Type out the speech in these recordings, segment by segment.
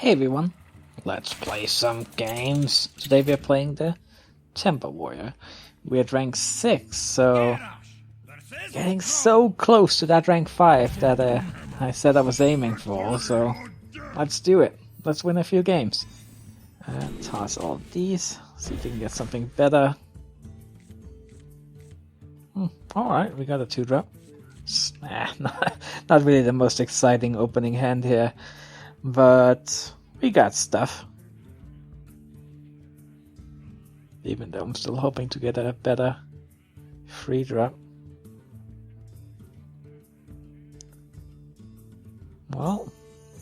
Hey everyone, let's play some games. Today we are playing the Temper Warrior. We're at rank 6, so getting so close to that rank 5 that I said I was aiming for, so let's do it. Let's win a few games. Toss all these, see if we can get something better. Alright, we got a 2-drop. Not really the most exciting opening hand here, but we got stuff. Even though I'm still hoping to get a better free drop. Well,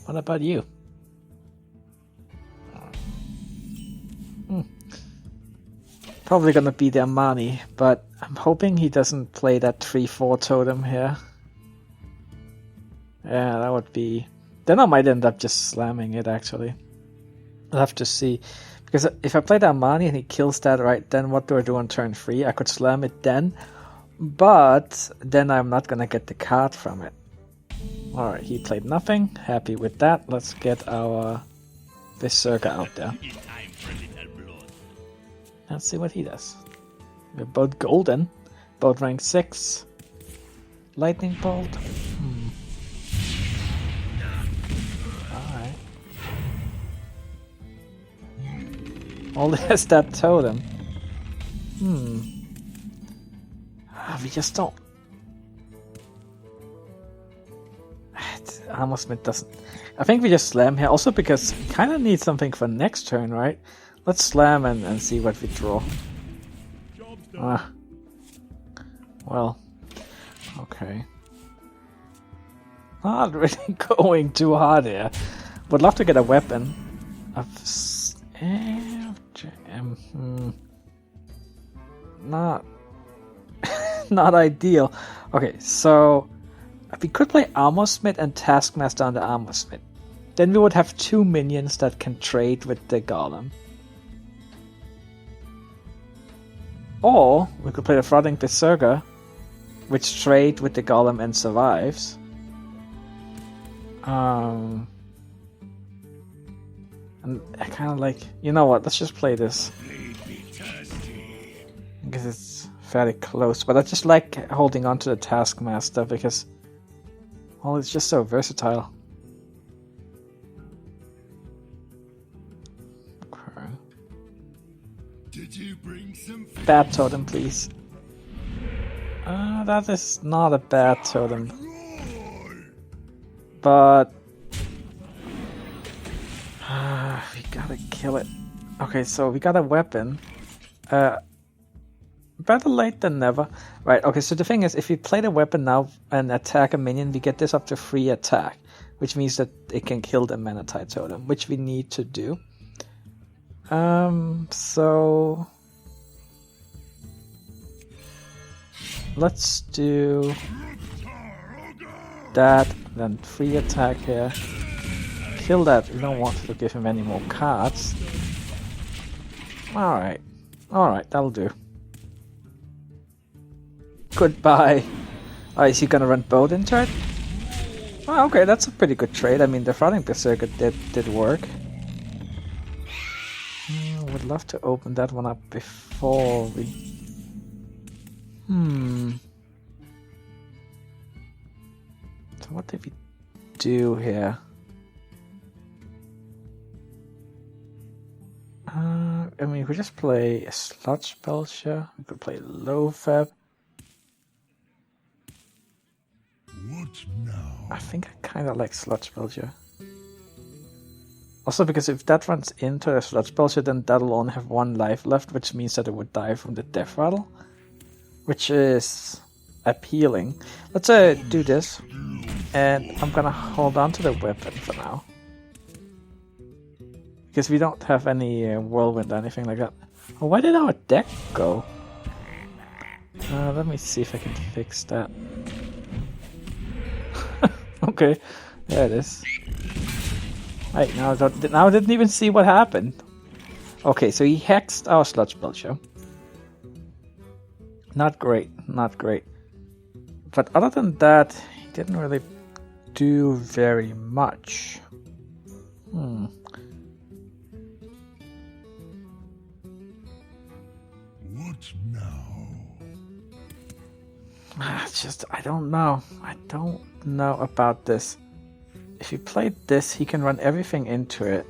what about you? Probably gonna be the Amani, but I'm hoping he doesn't play that 3-4 totem here. Yeah, that would be... Then I might end up just slamming it, actually. I'll have to see. Because if I play the Amani and he kills that right, then what do I do on turn 3? I could slam it then, but then I'm not gonna get the card from it. Alright, he played nothing. Happy with that. Let's get our Berserker out there. Let's see what he does. We're both golden. Both rank 6. Lightning Bolt. Alright. Only has that totem. We just don't. Armorsmith doesn't. I think we just slam here. Also because we kind of need something for next turn, right? Let's slam and see what we draw. Well, okay. Not really going too hard here. Would love to get a weapon. Not not ideal. Okay, so we could play Armorsmith and Taskmaster on the Armorsmith. Then we would have 2 minions that can trade with the Golem. Or we could play the Frothing Berserker, which trade with the Golem and survives. And I kind of like, you know what? Let's just play this because it's fairly close. But I just like holding on to the Taskmaster because, well, it's just so versatile. Did you bring some bad totem, please? That is not a bad totem. But we gotta kill it. Okay, so we got a weapon. Better late than never. Right, okay, so the thing is, if we play the weapon now and attack a minion, we get this up to 3 attack, which means that it can kill the Manatite totem, which we need to do. So let's do that, then 3 attack here. Kill that, we don't want to give him any more cards. Alright, that'll do. Goodbye. Oh, is he gonna run both in turn? Oh, okay, that's a pretty good trade. I mean, the Frothing Berserker did work. Would love to open that one up before we... So what did we do here? I mean, we just play a Sludge Belcher. We could play Low Fab. What now? I think I kind of like Sludge Belcher. Also because if that runs into a Sludge Belcher, then that'll only have 1 life left, which means that it would die from the Death Rattle, which is appealing. Let's do this, and I'm gonna hold on to the weapon for now. Because we don't have any Whirlwind or anything like that. Oh, why did our deck go? Let me see if I can fix that. Okay, there it is. Right, now I didn't even see what happened. Okay, so he hexed our Sludge Belcher. Not great, not great. But other than that, he didn't really do very much. What now? It's just, I don't know. I don't know about this. If he played this, he can run everything into it.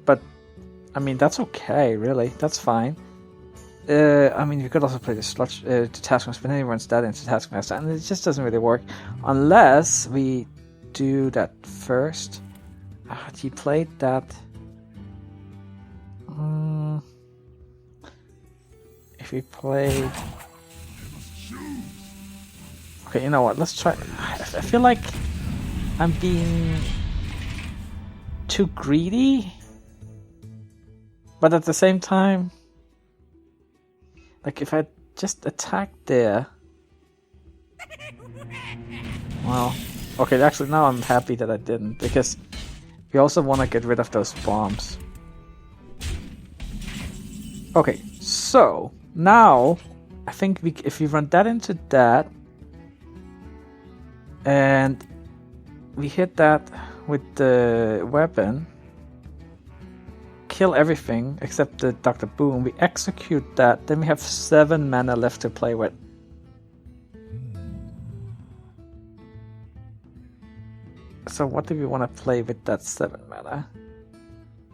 But, I mean, that's okay, really. That's fine. I mean, you could also play the slot to Taskmaster, but then he runs that into Taskmaster, and it just doesn't really work. Unless we do that first. He played that. If we played. Okay, you know what? Let's try. I feel like I'm being too greedy, but at the same time, like if I just attack there. Well, okay, actually now I'm happy that I didn't, because we also want to get rid of those bombs. Okay, so now I think if we run that into that, and we hit that with the weapon, kill everything except the Dr. Boom, we execute that, then we have 7 mana left to play with. So what do we want to play with that 7 mana?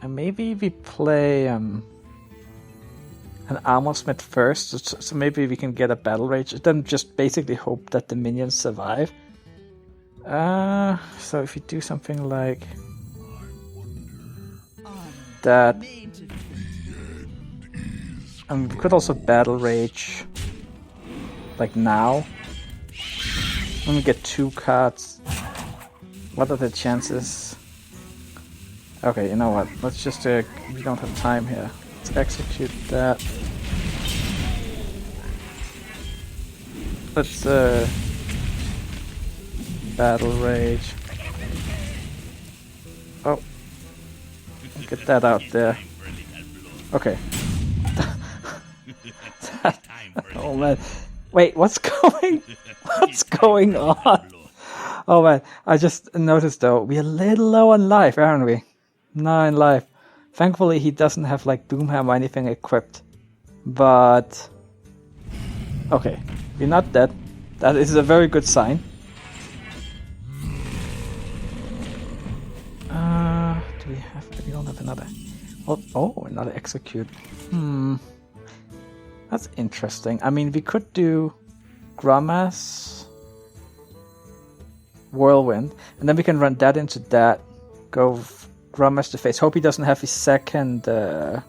And maybe we play an Armor Smith first, so maybe we can get a Battle Rage, then just basically hope that the minions survive. So if you do something like that, and we could also Battle Rage like now. Let me get 2 cards. What are the chances? Okay, you know what? Let's just we don't have time here. Let's execute that. Let's Battle Rage. Oh, get that out there. Okay. Oh man, wait, what's going on? Oh man, I just noticed though, we're a little low on life, aren't we? 9 life. Thankfully he doesn't have like Doomhammer or anything equipped. But okay, we're not dead. That is a very good sign. Do we have? We don't have another. Oh, another execute. That's interesting. I mean, we could do Grommass, Whirlwind, and then we can run that into that. Go Grommass to face. Hope he doesn't have his second. Yeah,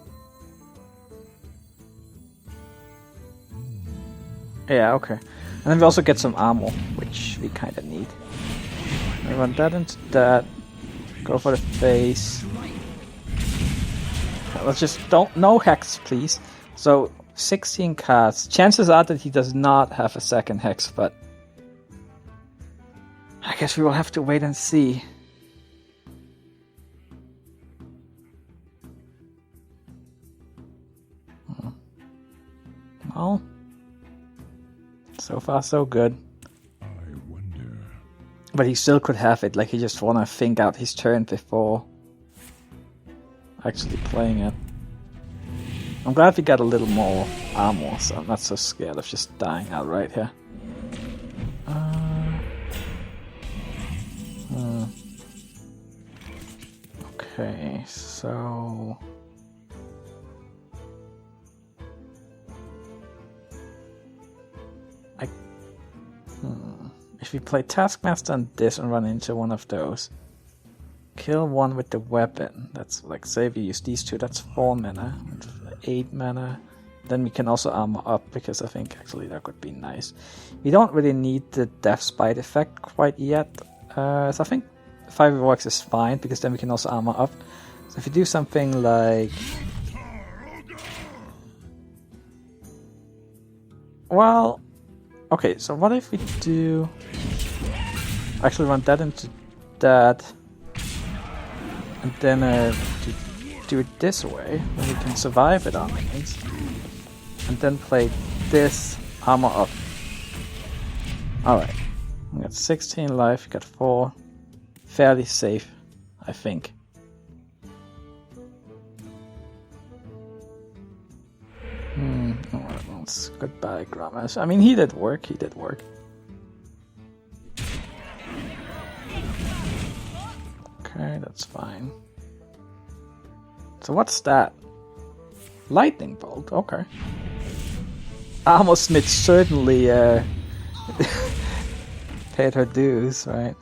okay. And then we also get some armor, which we kind of need. We run that into that. Go for the face. Let's just no hex, please. So 16 cards. Chances are that he does not have a second hex, but I guess we will have to wait and see. Well, so far so good. I wonder. But he still could have it, like he just wanna think out his turn before actually playing it. I'm glad we got a little more armor, so I'm not so scared of just dying outright here. Okay, so if we play Taskmaster on this and run into one of those, kill one with the weapon. That's like, say we use these 2, that's 4 mana, 8 mana. Then we can also armor up, because I think actually that could be nice. We don't really need the Death Spite effect quite yet. So I think 5 reworks is fine, because then we can also armor up. So if you do something like... Well, okay, so what if we do... Actually run that into that, and then do it this way, then we can survive it on things. And then play this armor up. Alright, we got 16 life, we got 4. Fairly safe, I think. Alright, things. Goodbye, Grammars. I mean, he did work. Okay, that's fine. So what's that? Lightning bolt, okay. Armor Smith certainly paid her dues, right?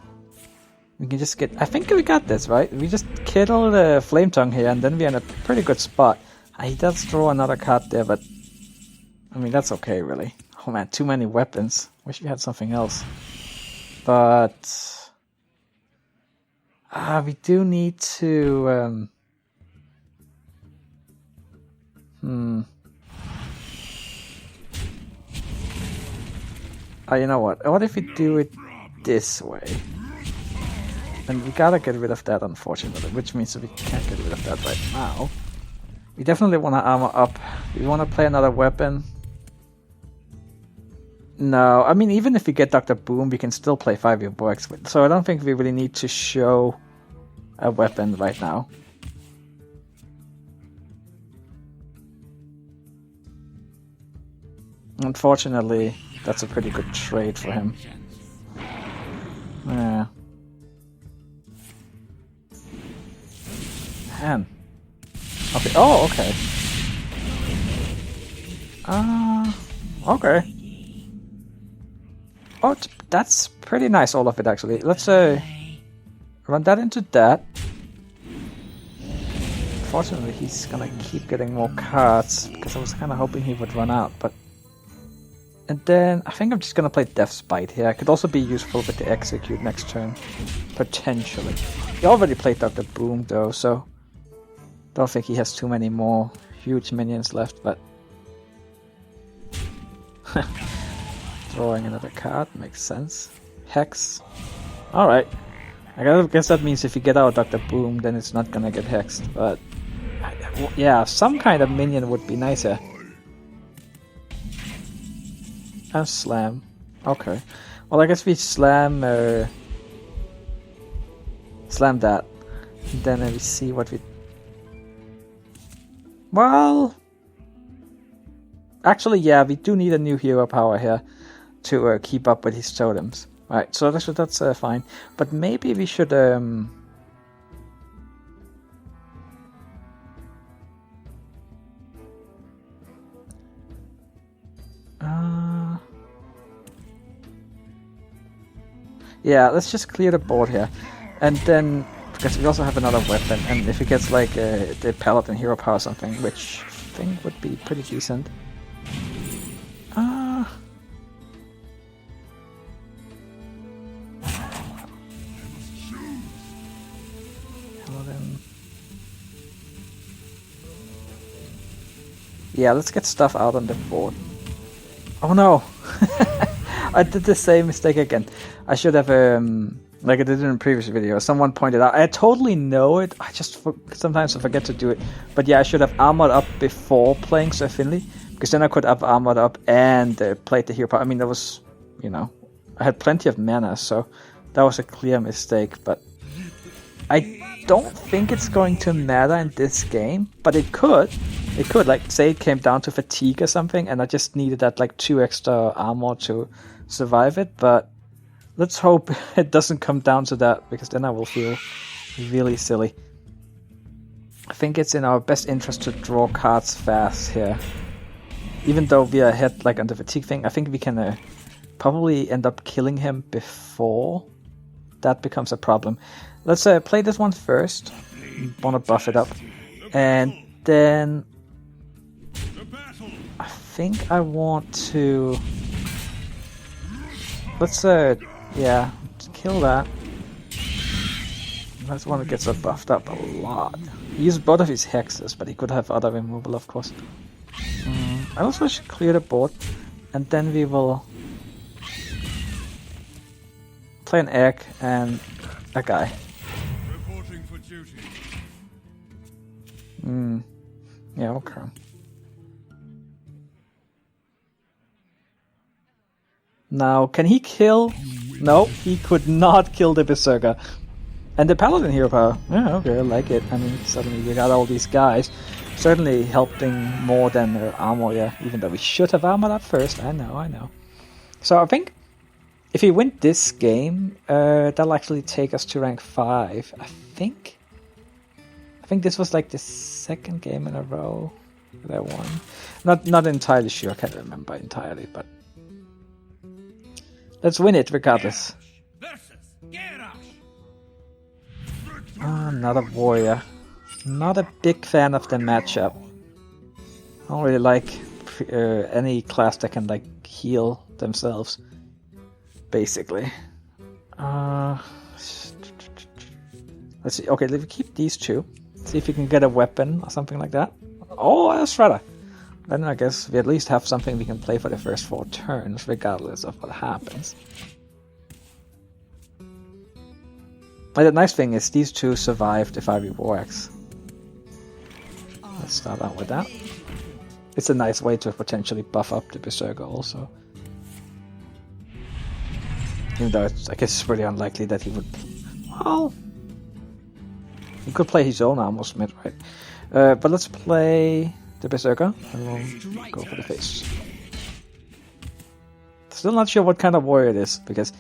We can just get... I think we got this, right? We just kill the Flame Tongue here, and then we're in a pretty good spot. He does draw another card there, but... I mean, that's okay, really. Oh man, too many weapons. Wish we had something else. But... we do need to... you know what? What if we do it this way? And we gotta get rid of that, unfortunately, which means that we can't get rid of that right now. We definitely want to armor up. We want to play another weapon. No, I mean, even if we get Dr. Boom, we can still play 5-year works with. So I don't think we really need to show a weapon right now. Unfortunately, that's a pretty good trade for him. Yeah. Man. Okay. Oh, okay. Okay. Oh, that's pretty nice, all of it, actually. Let's run that into that. Fortunately, he's gonna keep getting more cards, because I was kind of hoping he would run out, but... And then, I think I'm just gonna play Death's Bite here. It could also be useful with the Execute next turn. Potentially. He already played Dr. Boom, though, so... Don't think he has too many more huge minions left, but... Drawing another card makes sense. Hex. Alright. I guess that means if you get out Dr. Boom, then it's not gonna get hexed, but... Yeah, some kind of minion would be nicer. And slam. Okay. Well, I guess we slam... slam that. And then we see what we... Well... Actually, yeah, we do need a new hero power here to keep up with his totems. Right, so that's fine. But maybe we should... Yeah, let's just clear the board here. And then... Because we also have another weapon, and if he gets like the Paladin hero power or something, which I think would be pretty decent. Paladin. Yeah, let's get stuff out on the board. Oh no! I did the same mistake again. I should have, like I did in a previous video, someone pointed out. I totally know it, I just sometimes I forget to do it. But yeah, I should have armored up before playing Sir Finley, because then I could have armored up and played the hero power. I mean, that was, you know, I had plenty of mana, so that was a clear mistake. But I don't think it's going to matter in this game, but it could. It could, like, say it came down to fatigue or something, and I just needed that, like, 2 extra armor to survive it, but let's hope it doesn't come down to that, because then I will feel really silly. I think it's in our best interest to draw cards fast here. Even though we are ahead, like, on the fatigue thing, I think we can probably end up killing him before that becomes a problem. Let's play this one first. Want to buff it up. And then... I think I want to... Let's, yeah, kill that. That's one that gets buffed up a lot. He used both of his hexes, but he could have other removal, of course. I also should clear the board, and then we will play an egg and a guy. Reporting for duty. Yeah, okay. Now, can he kill? No, he could not kill the Berserker. And the Paladin hero power. Yeah, okay, I like it. I mean, suddenly you got all these guys. Certainly helping more than armor, yeah. Even though we should have armored up first. I know. So I think if we win this game, that'll actually take us to rank 5. I think this was like the second game in a row that I won. Not entirely sure. I can't remember entirely, but let's win it regardless. Another warrior. Not a big fan of the matchup. I don't really like any class that can like heal themselves. Basically. Let's see. Okay, let's keep these two. See if we can get a weapon or something like that. Oh, a Shredder. Then I guess we at least have something we can play for the first 4 turns, regardless of what happens. But the nice thing is these two survived the 5e War Axe. Let's start out with that. It's a nice way to potentially buff up the Berserker also. Even though I guess it's pretty unlikely that he would... Well... He could play his own Armor Smith, right? But let's play the Berserker and we'll go for the face. Still not sure what kind of warrior it is, because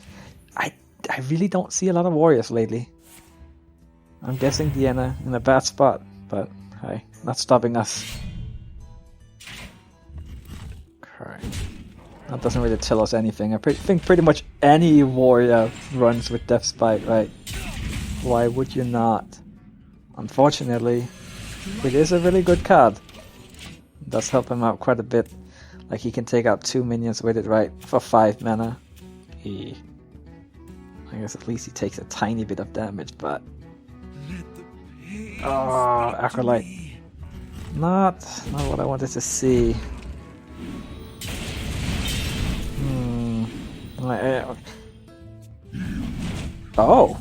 I really don't see a lot of warriors lately. I'm guessing they're in a bad spot, but hey, not stopping us. Okay. That doesn't really tell us anything. I think pretty much any warrior runs with Death's Bite, right? Why would you not? Unfortunately, it is a really good card. It does help him out quite a bit. Like he can take out 2 minions with it, right? For 5 mana. I guess at least he takes a tiny bit of damage, but... Oh, Acolyte. Not what I wanted to see. Oh!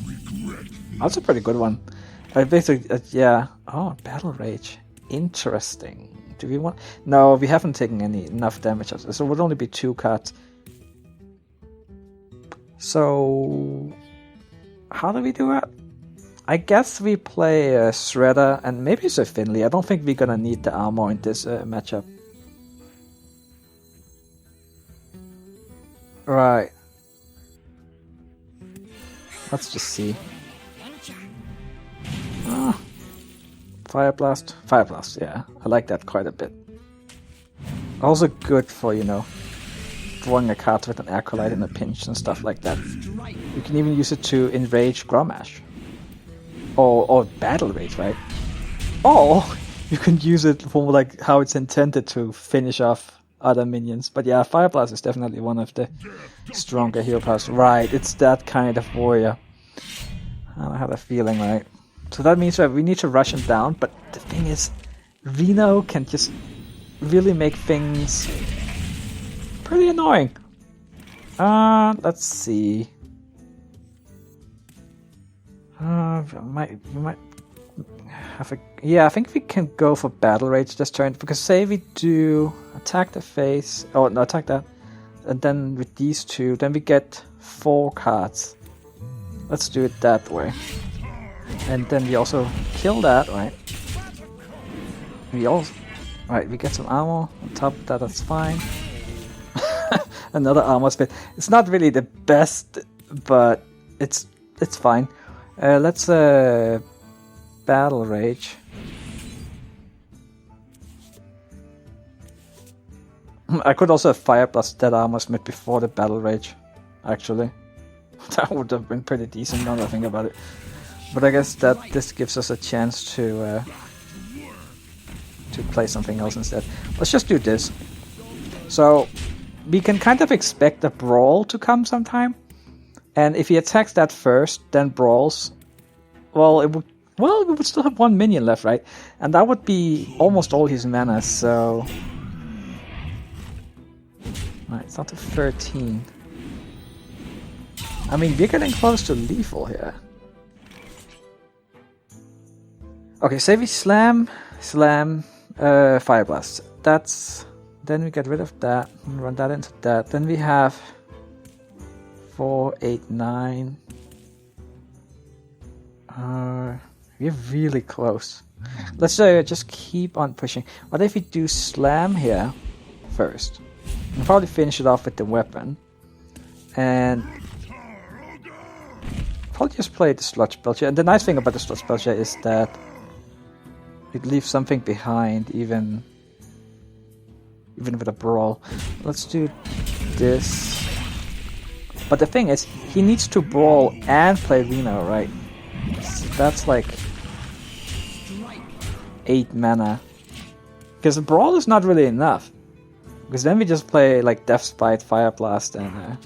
That's a pretty good one. Basically, yeah. Oh, Battle Rage. Interesting. Do we want... No, we haven't taken enough damage. So it would only be 2 cards. So... How do we do it? I guess we play a Shredder and maybe it's a Finley. I don't think we're gonna need the armor in this matchup. Right. Let's just see. Fire Blast. Fire Blast, yeah. I like that quite a bit. Also good for, drawing a card with an Acolyte in a pinch and stuff like that. You can even use it to enrage Grommash. Or Battle Rage, right? Or you can use it for like how it's intended to finish off other minions. But yeah, Fire Blast is definitely one of the stronger hero powers. Right, it's that kind of warrior. I have a feeling, right? So that means that we need to rush him down, but the thing is, Reno can just really make things pretty annoying. Let's see. We might have a... Yeah, I think we can go for Battle Rage this turn, because say we do attack the face... Oh, no, attack that. And then with these two, then we get 4 cards. Let's do it that way. And then we also kill that, right? We get some armor on top of that, that's fine. Another armor spit. It's not really the best, but it's fine. Let's Battle Rage. I could also have Fire Blast that armor smith before the Battle Rage, actually. That would have been pretty decent now that I think about it. But I guess that this gives us a chance to play something else instead. Let's just do this. So we can kind of expect a brawl to come sometime, and if he attacks that first, then brawls. We would still have 1 minion left, right? And that would be almost all his mana. So, right, it's not to 13. I mean, we're getting close to lethal here. Okay, say we slam, Fire Blast. Then we get rid of that and run that into that. Then we have 4, 8, 9. We're really close. Let's just keep on pushing. What if we do slam here first? We'll probably finish it off with the weapon. And probably just play the sludge belcher. And the nice thing about the sludge belcher is that it leaves something behind, even with a brawl. Let's do this. But the thing is, he needs to brawl and play Reno, right? So that's like 8 mana. Because the brawl is not really enough. Because then we just play like Death Spite, Fire Blast, and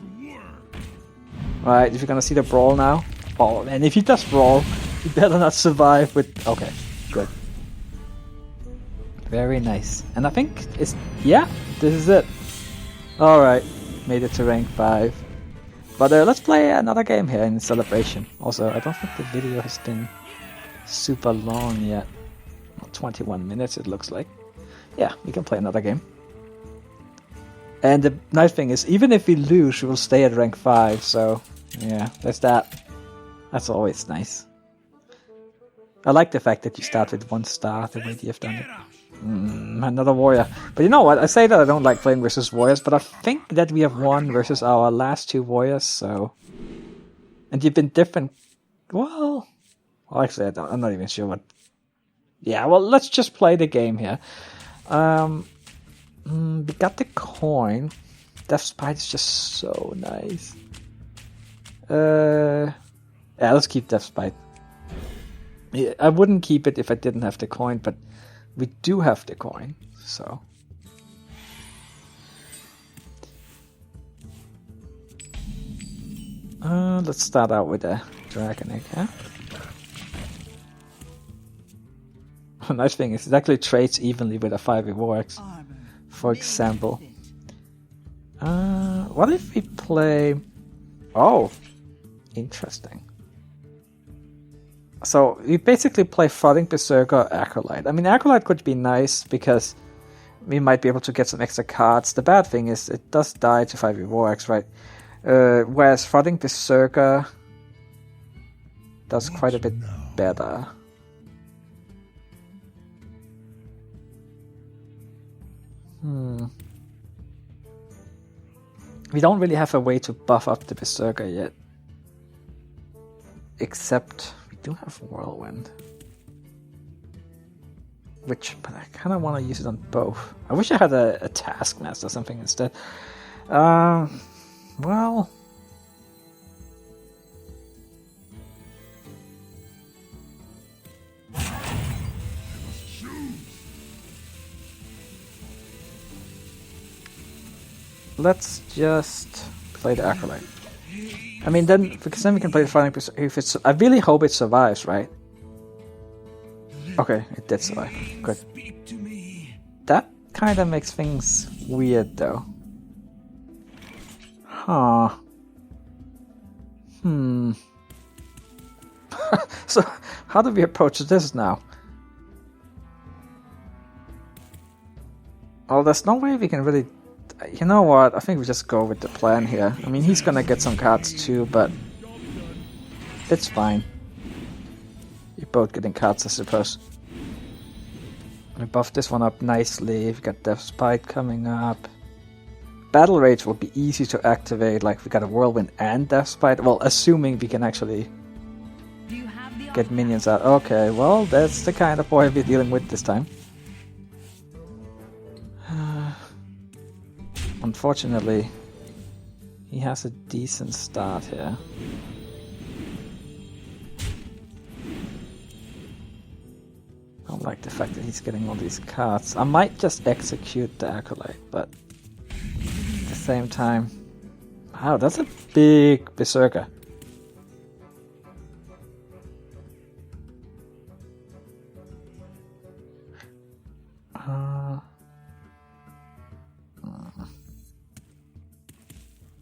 right, if you're gonna see the brawl now. Oh, and if he does brawl, he better not survive with. Okay, good. Very nice. And I think it's. Yeah, this is it. Alright, made it to rank 5. But let's play another game here in celebration. Also, I don't think the video has been super long yet. 21 minutes it looks like. Yeah, we can play another game. And the nice thing is, even if we lose, we will stay at rank 5, so yeah, there's that. That's always nice. I like the fact that you start with 1 star the way you've done it. Another warrior. But you know what, I say that I don't like playing versus warriors, but I think that we have won versus our last 2 warriors, so... And you've been different... Well, actually, I'm not even sure what... Yeah, well, let's just play the game here. We got the coin. Death Spite is just so nice. Yeah, let's keep Death Spite. Yeah, I wouldn't keep it if I didn't have the coin, but we do have the coin, so... Let's start out with a dragon egg, huh? The nice thing is it actually trades evenly with a 5 rewards. For example. What if we play... Oh! Interesting. So, we basically play Flooding Berserker or Acolyte. I mean, Acolyte could be nice because we might be able to get some extra cards. The bad thing is it does die to 5 rewards, right? Whereas Flooding Berserker does quite a bit better. We don't really have a way to buff up the Berserker yet. Except we do have Whirlwind. But I kind of want to use it on both. I wish I had a Taskmaster or something instead. Well... Let's just play the Acolyte. I mean, because then we can play the Fighting Berserker. If it's, I really hope it survives, right? Okay, it did survive. Good. That kind of makes things weird, though. Huh. So, how do we approach this now? Oh, there's no way we can really... You know what, I think we just go with the plan here. I mean, he's gonna get some cards too, but... It's fine. You're both getting cards, I suppose. We buff this one up nicely. We've got Death Spite coming up. Battle Rage will be easy to activate, like we got a Whirlwind and Death Spite. Well, assuming we can actually get minions out. Okay, well, that's the kind of boy we're dealing with this time. Unfortunately, he has a decent start here. I don't like the fact that he's getting all these cards. I might just execute the Acolyte, but at the same time... Wow, that's a big Berserker.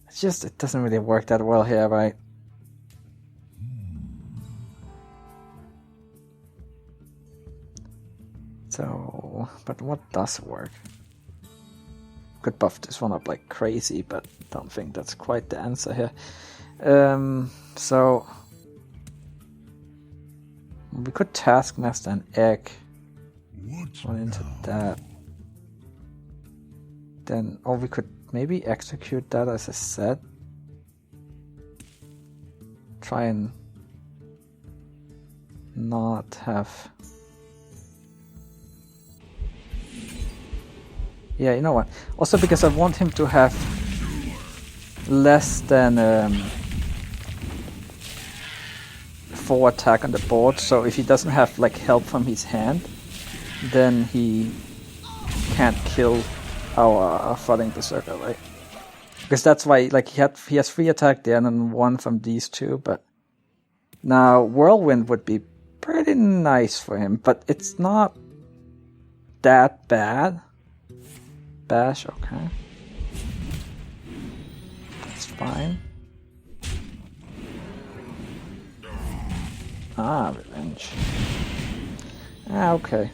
It's just, it doesn't really work that well here, right? So, but what does work? Could buff this one up like crazy, but don't think that's quite the answer here. So We could Taskmaster an egg. What Run into now? that. Then, or we could maybe execute that as a set. Try and not have... Yeah, you know what? Also because I want him to have less than 4 attack on the board, so if he doesn't have like help from his hand, then he can't kill our Flooding Berserker, right? Because that's why, like, he has 3 attack there and then 1 from these 2, but now Whirlwind would be pretty nice for him, but it's not that bad. Bash, okay. That's fine. Ah, Revenge. Ah, okay.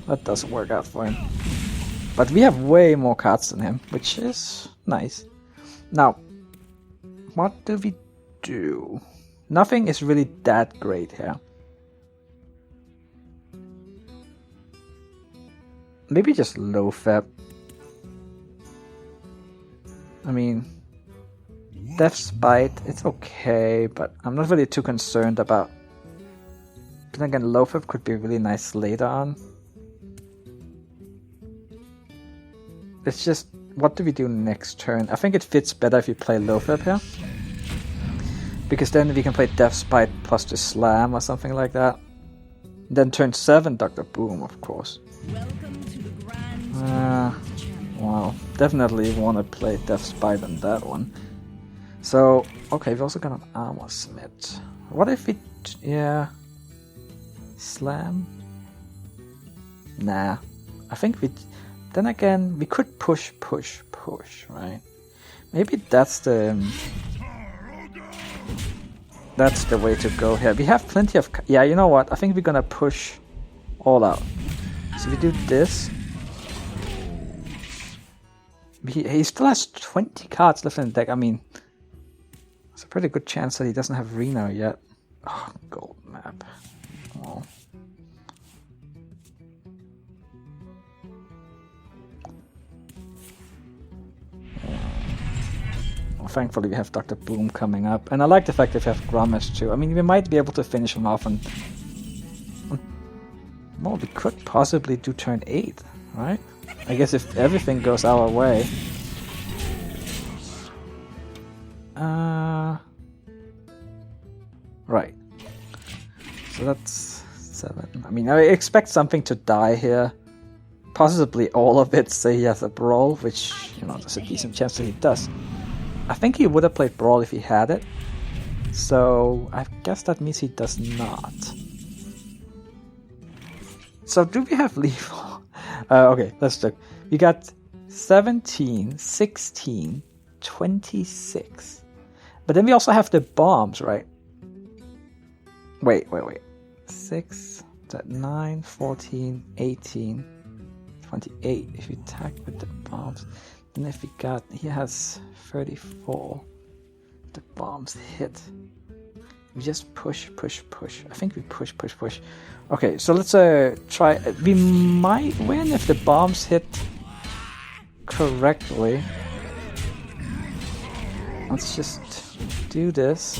That doesn't work out for him. But we have way more cards than him, which is nice. Now, what do we do? Nothing is really that great here. Maybe just low fab. I mean, Death's Bite, it's okay, but I'm not really too concerned about. But then again, Lofab could be really nice later on. It's just, what do we do next turn? I think it fits better if you play Lofab here. Because then we can play Death's Bite plus the Slam or something like that. Then turn 7, Dr. Boom, of course. Welcome to the Grand Wow, definitely want to play Death's Bite on that one. So, okay, we've also got an Armor Smith. What if we... yeah... Slam? Nah. I think we... Then again, we could push, right? Maybe that's the... that's the way to go here. We have plenty of... yeah, you know what? I think we're gonna push all out. So we do this. He still has 20 cards left in the deck. I mean, it's a pretty good chance that he doesn't have Reno yet. Oh, gold map. Oh. Well, thankfully we have Dr. Boom coming up. And I like the fact that we have Grommash too. I mean, we might be able to finish him off and... well, we could possibly do turn 8, right? I guess if everything goes our way. Right. So that's 7. I mean, I expect something to die here. Possibly all of it, say he has a Brawl, which, you know, there's a decent chance that he does. I think he would have played Brawl if he had it. So, I guess that means he does not. So, do we have lethal? Okay, let's look. We got 17, 16, 26. But then we also have the bombs, right? Wait. 6, 9, 14, 18, 28. If you attack with the bombs. Then if we got... he has 34. The bombs hit. We just push. I think we push. Okay, so let's try... we might win if the bombs hit correctly. Let's just do this.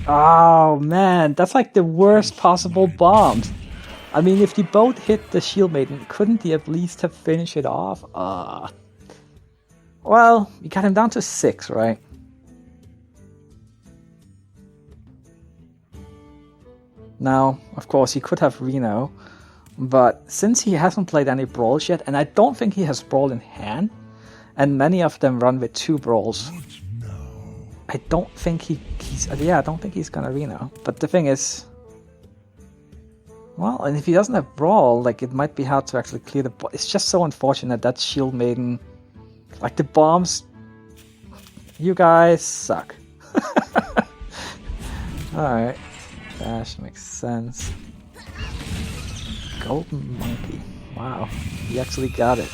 Oh man, that's like the worst possible bombs. I mean, if you both hit the Shield Maiden, couldn't he at least have finished it off? Well, we got him down to 6, right? Now, of course, he could have Reno, but since he hasn't played any Brawls yet, and I don't think he has Brawl in hand, and many of them run with 2 Brawls, I don't think I don't think he's gonna Reno. But the thing is, well, and if he doesn't have Brawl, like, it might be hard to actually clear the... it's just so unfortunate that Shield Maiden, like, the bombs, you guys suck. Alright. Dash makes sense. Golden Monkey. Wow. He actually got it.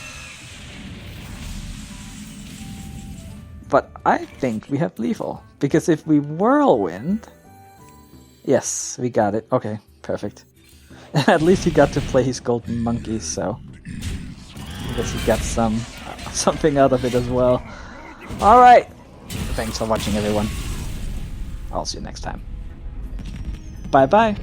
But I think we have lethal. Because if we Whirlwind, Yes, we got it. Okay, perfect. At least he got to play his golden monkey, so I guess he got something out of it as well. Alright! Thanks for watching, everyone. I'll see you next time. Bye-bye!